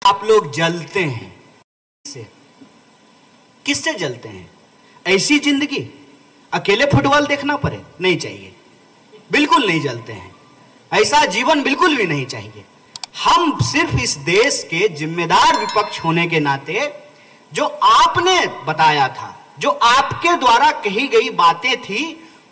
आप लोग जलते हैं। किससे जलते हैं? ऐसी जिंदगी अकेले फुटबॉल देखना पड़े? नहीं चाहिए, बिल्कुल नहीं जलते हैं। ऐसा जीवन बिल्कुल भी नहीं चाहिए। हम सिर्फ इस देश के जिम्मेदार विपक्ष होने के नाते जो आपने बताया था, जो आपके द्वारा कही गई बातें थी,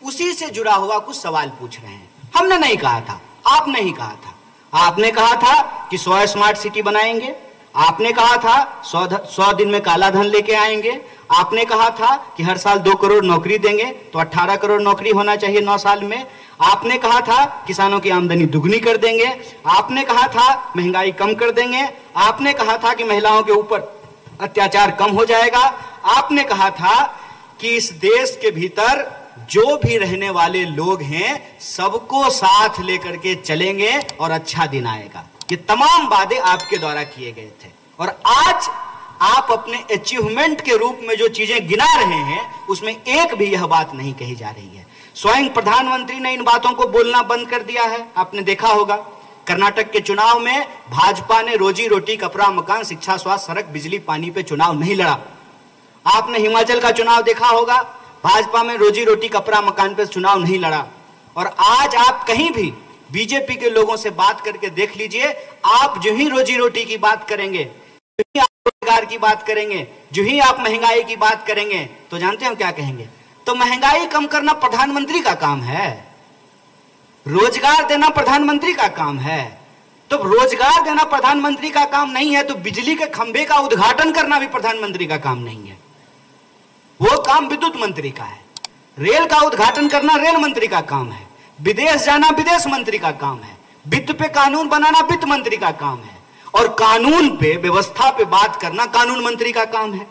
उसी से जुड़ा हुआ कुछ सवाल पूछ रहे हैं। हमने नहीं कहा था, आपने ही कहा था। आपने कहा था कि 100 स्मार्ट सिटी बनाएंगे, आपने कहा था 100 दिन में काला धन लेके आएंगे, आपने कहा था कि हर साल 2 करोड़ नौकरी देंगे, तो 18 करोड़ नौकरी होना चाहिए 9 साल में। आपने कहा था किसानों की आमदनी दुगनी कर देंगे, आपने कहा था महंगाई कम कर देंगे, आपने कहा था कि महिलाओं के ऊपर अत्याचार कम हो जाएगा, आपने कहा था कि इस देश के भीतर जो भी रहने वाले लोग हैं सबको साथ लेकर के चलेंगे और अच्छा दिन आएगा। ये तमाम वादे आपके द्वारा किए गए थे और आज आप अपने अचीवमेंट के रूप में जो चीजें गिना रहे हैं उसमें एक भी यह बात नहीं कही जा रही है। स्वयं प्रधानमंत्री ने इन बातों को बोलना बंद कर दिया है। आपने देखा होगा कर्नाटक के चुनाव में भाजपा ने रोजी रोटी, कपड़ा, मकान, शिक्षा, स्वास्थ्य, सड़क, बिजली, पानी पे चुनाव नहीं लड़ा। आपने हिमाचल का चुनाव देखा होगा, भाजपा में रोजी रोटी, कपड़ा, मकान पे चुनाव नहीं लड़ा। और आज आप कहीं भी बीजेपी के लोगों से बात करके देख लीजिए, आप जो ही रोजी रोटी की बात करेंगे, जो ही आप रोजगार की बात करेंगे, जो ही आप महंगाई की बात करेंगे, तो जानते हो क्या कहेंगे? तो महंगाई कम करना प्रधानमंत्री का काम है, रोजगार देना प्रधानमंत्री का काम है। तो रोजगार देना प्रधानमंत्री का काम नहीं है तो बिजली के खंभे का उद्घाटन करना भी प्रधानमंत्री का काम नहीं है, वो काम विद्युत मंत्री का है। रेल का उद्घाटन करना रेल मंत्री का काम है, विदेश जाना विदेश मंत्री का काम है, वित्त पे कानून बनाना वित्त मंत्री का काम है, और कानून पे, व्यवस्था पे बात करना कानून मंत्री का काम है।